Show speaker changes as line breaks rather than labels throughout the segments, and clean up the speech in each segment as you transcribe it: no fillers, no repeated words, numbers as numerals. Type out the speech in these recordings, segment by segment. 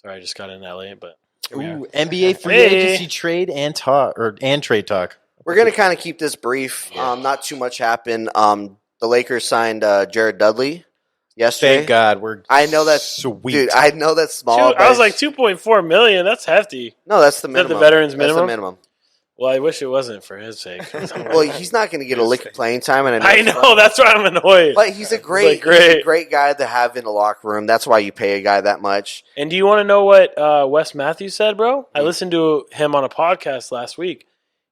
Sorry, I just got in LA, but
Ooh, NBA free agency trade and trade talk.
We're gonna kind of keep this brief.
Yeah.
Not too much happened. The Lakers signed Jared Dudley yesterday.
Thank God.
I know that's
sweet.
Dude, I know that's small.
I was like $2.4 million. That's hefty.
No, that's the
Is
minimum.
that the veterans minimum?
That's the minimum.
Well, I wish it wasn't for his sake.
Well, he's not going to get a lick of playing time, and
I know that's why I'm annoyed.
But he's a great guy to have in the locker room. That's why you pay a guy that much.
And do you want to know what Wes Matthews said, bro? I listened to him on a podcast last week.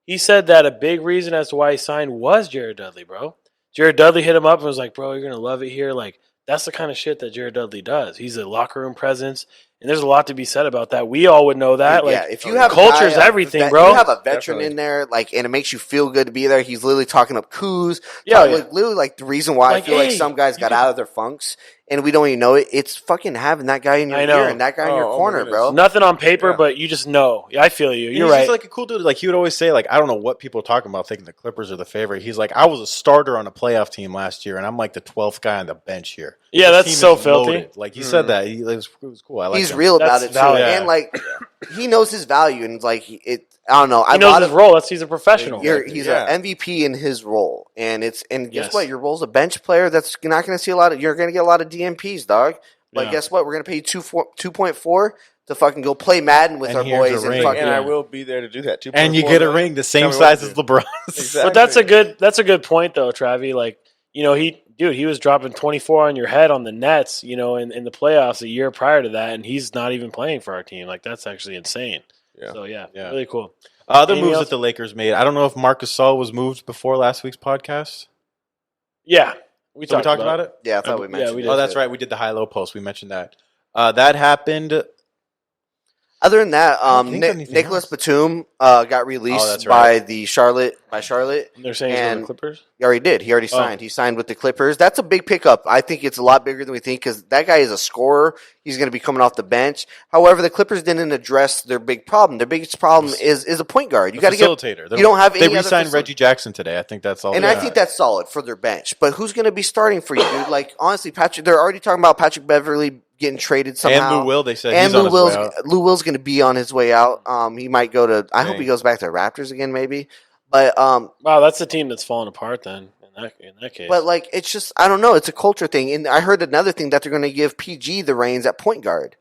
He said that a big reason as to why he signed was Jared Dudley, bro. Jared Dudley hit him up and was like, bro, you're going to love it here. Like, that's the kind of shit that Jared Dudley does. He's a locker room presence, and there's a lot to be said about that. We all would know that.
Yeah,
like,
if you have
culture's everything, bro.
You have a veteran in there, like, and it makes you feel good to be there. He's literally talking up Kuz.
Yeah,
literally, like, the reason why I feel like some guys got out of their funks, and we don't even know it. It's fucking having that guy in your ear and that guy in your corner, bro.
Nothing on paper, but you just know. I feel you. You're right.
He's like a cool dude. Like, he would always say, like, I don't know what people are talking about thinking the Clippers are the favorite. He's like, I was a starter on a playoff team last year, and I'm like the 12th guy on the bench here.
Yeah, that's so filthy.
Loaded. Like, he said that. It was cool. I like
He's real about it, too. And, like, he knows his value, and, like, I don't know.
He knows his role. He's a professional.
He's an MVP in his role, and guess what? Your role's a bench player. That's not going to see a lot of. You're going to get a lot of DMPs, dog. But guess what? We're going to pay you 2.4 to fucking go play Madden with our boys, and
I will be there to do that. 2.4
and you get a ring the same size as LeBron.
Exactly. But that's a good point though, Travi. Like, you know, he was dropping 24 on your head on the Nets, you know, in the playoffs a year prior to that, and he's not even playing for our team. Like, that's actually insane. Yeah. So yeah. Really cool.
Other moves that the Lakers made. I don't know if Marcus Gasol was moved before last week's podcast.
Yeah.
We talked about it?
Yeah, I thought we mentioned it.
Oh, that's right. We did the high-low post. We mentioned that. That happened.
Other than that, Nicolas Batum got released by Charlotte.
They're saying he's going to the Clippers?
He already did. He already signed. He signed with the Clippers. That's a big pickup. I think it's a lot bigger than we think because that guy is a scorer. He's going to be coming off the bench. However, the Clippers didn't address their big problem. Their biggest problem is a point guard. You got to get
facilitator.
You don't have any.
They re-signed Reggie Jackson today. I think that's all.
And I think that's solid for their bench. But who's going to be starting for you, dude? Like, honestly, Patrick. They're already talking about Patrick Beverly getting traded somehow.
And Lou Will, they said,
and Lou Will's going to be on his way out. He might go to. I hope he goes back to Raptors again, maybe. But
wow, that's the team that's falling apart then. In that case,
but like it's just I don't know. It's a culture thing, and I heard another thing that they're going to give PG the reins at point guard.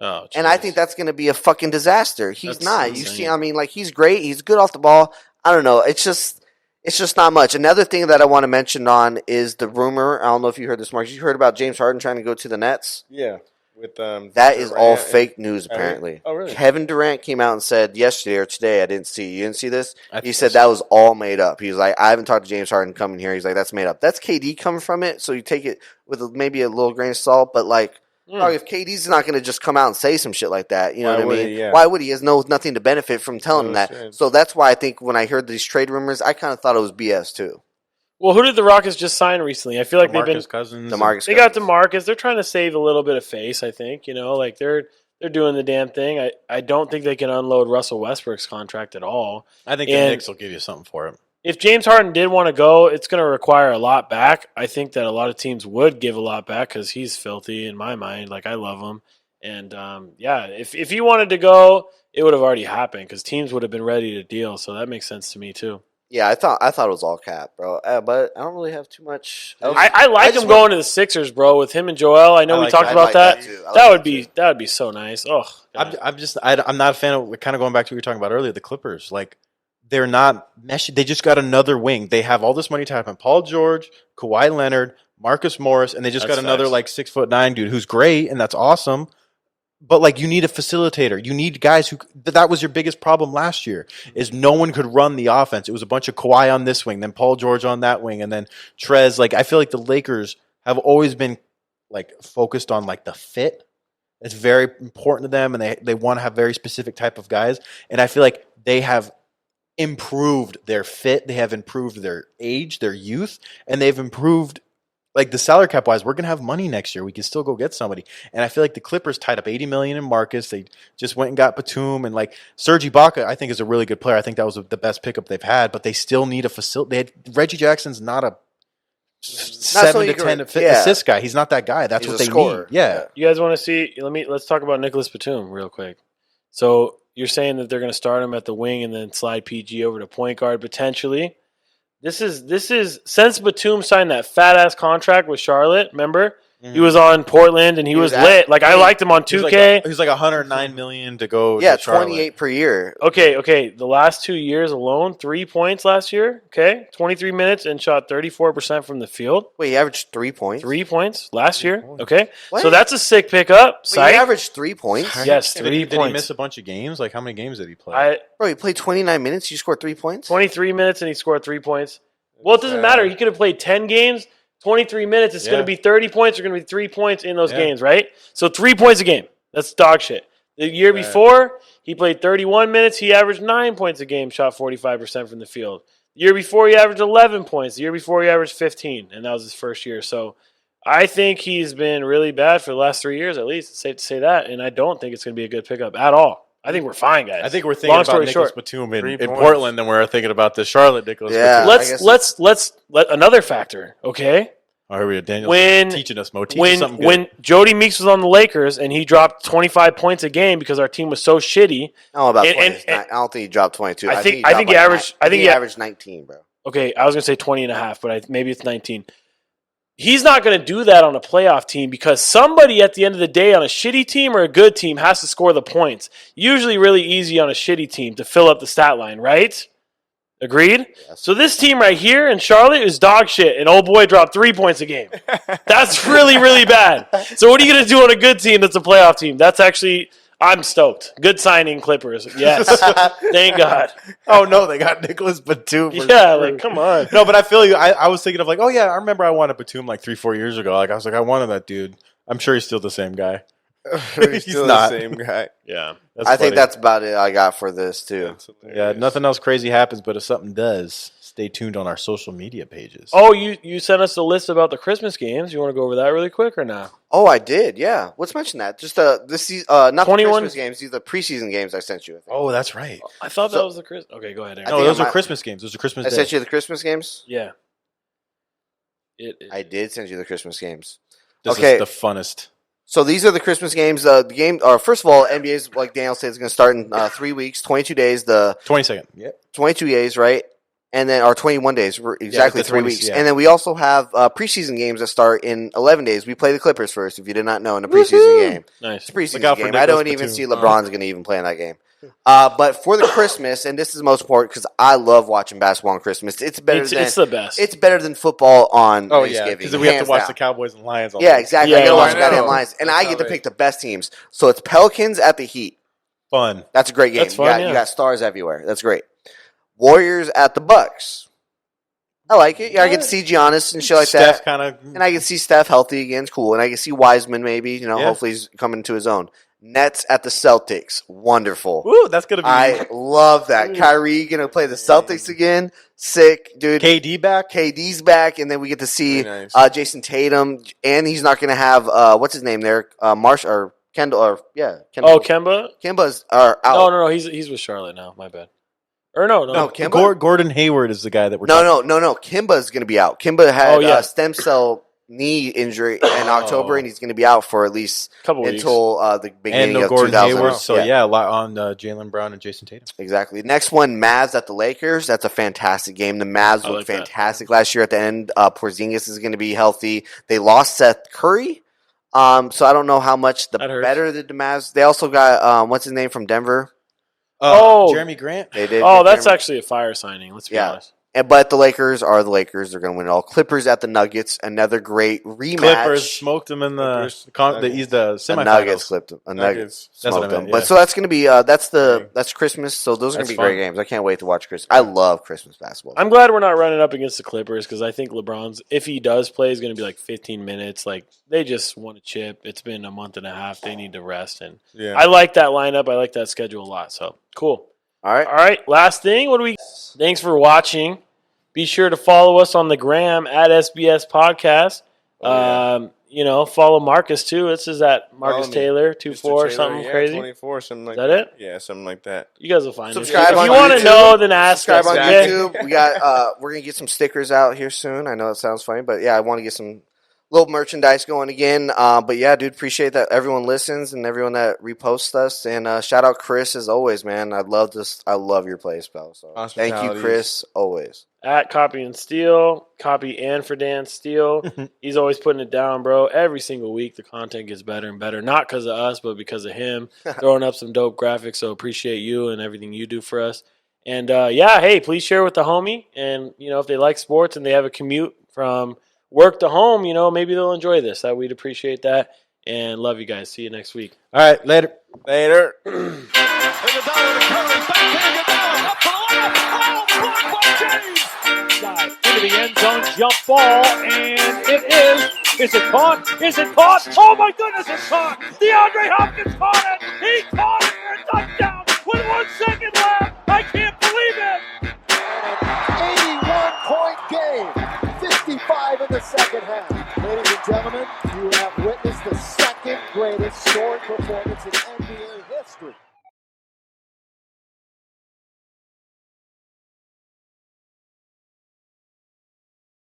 Oh, geez.
And I think that's going to be a fucking disaster. He's not.
Insane.
You see, I mean, like he's great. He's good off the ball. I don't know. It's just not much. Another thing that I want to mention on is the rumor. I don't know if you heard this, Mark. You heard about James Harden trying to go to the Nets?
Yeah. With
that is all fake news, apparently.
Oh, really?
Kevin Durant came out and said yesterday or today, I didn't see. You didn't see this? He said that was all made up. He was like, I haven't talked to James Harden coming here. He's like, that's made up. That's KD coming from it, so you take it with maybe a little grain of salt. But like, if KD's not going to just come out and say some shit like that, you know what I mean? Why would he? He has nothing to benefit from telling him that. So that's why I think when I heard these trade rumors, I kind of thought it was BS too.
Well, who did the Rockets just sign recently? I feel like they've been
Cousins.
They got DeMarcus. They're trying to save a little bit of face. I think like they're doing the damn thing. I don't think they can unload Russell Westbrook's contract at all.
I think the Knicks will give you something for him.
If James Harden did want to go, it's going to require a lot back. I think that a lot of teams would give a lot back because he's filthy in my mind. Like I love him, and if he wanted to go, it would have already happened because teams would have been ready to deal. So that makes sense to me too.
Yeah, I thought it was all cap, bro. But I don't really have too much.
I like him going to the Sixers, bro, with him and Joel. I know we talked about that. That would be so nice. Oh,
I'm not a fan of kind of going back to what you were talking about earlier. The Clippers, like they're not meshing. They just got another wing. They have all this money to happen. Paul George, Kawhi Leonard, Marcus Morris, and they just got another like 6'9" dude who's great, and that's awesome. But, like, you need a facilitator. You need guys who – that was your biggest problem last year is no one could run the offense. It was a bunch of Kawhi on this wing, then Paul George on that wing, and then Trez. Like, I feel like the Lakers have always been, like, focused on, like, the fit. It's very important to them, and they want to have very specific type of guys. And I feel like they have improved their fit. They have improved their age, their youth, and they've improved – like the salary cap wise, we're gonna have money next year. We can still go get somebody, and I feel like the Clippers tied up $80 million in Marcus. They just went and got Batum, and like Serge Ibaka, I think is a really good player. I think that was the best pickup they've had, but they still need a facility. Reggie Jackson's not a
somebody
7 to
you
10
can- yeah.
assist guy. He's not that guy. That's
He's
what
a
they
scorer.
need. Yeah.
You guys want to see? Let's talk about Nicolas Batum real quick. So you're saying that they're going to start him at the wing and then slide PG over to point guard potentially. This is since Batum signed that fat ass contract with Charlotte. Remember, he was on Portland and he was lit. Like I liked him on 2K.
He was like 109 million to go.
Yeah,
to Charlotte.
28 per year.
Okay. The last 2 years alone, 3 points last year. Okay, 23 minutes and shot 34% from the field.
Wait, he averaged 3 points?
3 points last year. Okay,
What?
so that's a sick pickup.
Wait, he averaged 3 points?
Yes,
Did
3
he
points.
miss a bunch of games? Like how many games did he play?
Bro, he played 29 minutes. You scored 3 points?
23 minutes and he scored 3 points. Well, it doesn't matter. He could have played 10 games, 23 minutes. It's going to be 30 points. There's going to be 3 points in those games, right? So 3 points a game. That's dog shit. The year before, he played 31 minutes. He averaged 9 points a game, shot 45% from the field. The year before, he averaged 11 points. The year before, he averaged 15, and that was his first year. So I think he's been really bad for the last 3 years, at least. It's safe to say that, and I don't think it's going to be a good pickup at all. I think we're fine, guys.
I think we're thinking
Long
about
story
Nicolas
short.
Batum
3
in
points.
Portland than we're thinking about the Charlotte Nicolas
Yeah.
Batum.
Let's let another factor, okay?
Oh, here we go. Daniel's
When-
teaching us, Mo. Teach us something good.
When Jody Meeks was on the Lakers and he dropped 25 points a game because our team was so shitty.
I don't know about
And-
20.
and-
I don't think he dropped 22.
I think
dropped
he
like
averaged-
nine.
I think
he
he-
averaged 19, bro.
Okay, I was going to say 20 and a half, but maybe it's 19. He's not going to do that on a playoff team because somebody at the end of the day on a shitty team or a good team has to score the points. Usually really easy on a shitty team to fill up the stat line, right? Agreed?
Yes.
So this team right here in Charlotte is dog shit, and old boy dropped 3 points a game. That's really, really bad. So what are you going to do on a good team that's a playoff team? That's actually, I'm stoked. Good signing, Clippers. Yes. Thank God.
Oh, no, they got Nicolas Batum. for
Yeah,
sure.
like, come on.
No, but I feel you. I was thinking of like, oh, yeah, I remember I wanted Batum like 3-4 years ago. Like, I was like, I wanted that dude. I'm sure he's still the same guy.
He's still
not.
the same guy.
Yeah.
That's
I think
funny.
that's about it I got for this, too.
That's
Yeah,
hilarious.
nothing else crazy happens, but if something does, stay tuned on our social media pages.
Oh, you sent us a list about the Christmas games. You want to go over that really quick or not?
Oh, I did, yeah. Let's mention that. Just not the
21
Christmas games, these are the preseason games I sent you. I think.
Oh, that's right.
I thought that
So-
was the Christmas. Okay, go ahead, Aaron.
I
No,
think
those
I
are
might-
Christmas games. Those are Christmas
I
Day.
sent you the Christmas games?
Yeah.
I did send you the Christmas games.
This
Okay.
is the funnest.
So these are the Christmas games. The game, first of all, NBA's, like Daniel said, is going to start in 3 weeks, 22 days. The
22nd. Yep.
22 days, right? And then, or 21 days, exactly
the
3
20s,
weeks.
yeah.
And then we also have preseason games that start in 11 days. We play the Clippers first, if you did not know, in a preseason game.
Nice.
It's a preseason
Look out for
game. I don't
Nicolas
even
Batum.
see LeBron's going to even play in that game. But for the Christmas, and this is most important because I love watching basketball on Christmas. It's better
It's,
than
it's the best.
it's better than football on
Oh, yeah.
Thanksgiving.
Because we have
hands
to watch
down.
the Cowboys and Lions all
Yeah,
day.
exactly.
Yeah,
I gotta watch
I
the goddamn
know.
Lions, and
That's
I
how
get to
they-
pick the best teams. So it's Pelicans at the Heat.
Fun.
That's a great game.
That's fun, yeah.
You got stars everywhere. That's great. Warriors at the Bucks. I like it. Yeah, I get to see Giannis and shit like
Steph
that.
kind of.
And I can see Steph healthy again. It's cool. And I can see Wiseman maybe. You know,
Yeah.
hopefully he's coming into his own. Nets at the Celtics. Wonderful.
Ooh, that's going to be.
I love that. Kyrie gonna play the Celtics again. Sick, dude.
KD back.
KD's back, and then we get to see
Very nice.
Jason Tatum, and he's not gonna have what's his name there, Marsh or Kendall, or Kendall.
Oh, Kemba?
Kemba's are out.
No. He's with Charlotte now. My bad. Or no.
No, Kemba.
Gordon Hayward is the guy that we're
No,
talking
no. Kimba's gonna be out. Kimba had
Oh, yeah.
stem cell knee injury in October, and he's gonna be out for at least
Couple weeks.
until the
And
beginning
no
of
Gordon
2000.
Hayward. So, yeah, a lot on Jaylen Brown and Jason Tatum.
Exactly. Next one, Mavs at the Lakers. That's a fantastic game. The Mavs
I
looked
like that.
fantastic last year at the end. Porzingis is going to be healthy. They lost Seth Curry. So I don't know how much
That hurts.
better the Mavs. They also got, what's his name from Denver?
Oh.
Jeremy Grant.
They did.
Oh,
get
that's
Denver.
actually a fire signing. Let's be
Yeah.
honest.
But the Lakers are the Lakers. They're going to win it all. Clippers at the Nuggets. Another great rematch.
Clippers smoked him in
Clippers,
the
Nuggets.
The
semifinals.
Nuggets clipped them.
Nuggets.
Nuggets
That's what
smoked
I meant,
them. But
yeah.
so that's going to be that's Christmas. So those are going
That's
to be great
fun.
games. I can't wait to watch Christmas. I love Christmas basketball.
I'm glad we're not running up against the Clippers because I think LeBron's, if he does play, is going to be like 15 minutes. Like, they just want a chip. It's been a month and a half. They need to rest. And
Yeah.
I like that lineup. I like that schedule a lot. So, cool.
All right.
All right, last thing. What do we? Thanks for watching. Be sure to follow us on the gram at SBS Podcast. follow Marcus too. This is at Marcus
Follow me.
Taylor
Mr.
24
Taylor,
something
yeah,
crazy.
24, something like
Is that
that.
it?
Yeah, something like that.
You guys will find
Subscribe
it. If
on
you want to
YouTube.
know, then ask
Subscribe
us.
on
Okay?
YouTube. We got we're gonna get some stickers out here soon. I know it sounds funny, but yeah, I want to get some little merchandise going again. But yeah, dude, appreciate that everyone listens and everyone that reposts us. And shout out Chris as always, man. I love this. I love your place, pal. So thank you, Chris, always.
At Copy and Steal, Copy and for Dan Steele. He's always putting it down, bro. Every single week, the content gets better and better. Not because of us, but because of him. Throwing up some dope graphics. So appreciate you and everything you do for us. And hey, please share with the homie. And if they like sports and they have a commute from work to home, maybe they'll enjoy this. We'd appreciate that. And love you guys. See you next week.
All right, later.
Later.
Into the end zone, jump ball, and it is. Is it caught? Is it caught? Oh my goodness, it's caught! DeAndre Hopkins caught it! He caught it for a touchdown with 1 second left! I can't believe it!
81-point game, 55 in the second half. Ladies and gentlemen, you have witnessed the second greatest scoring performance in NBA history.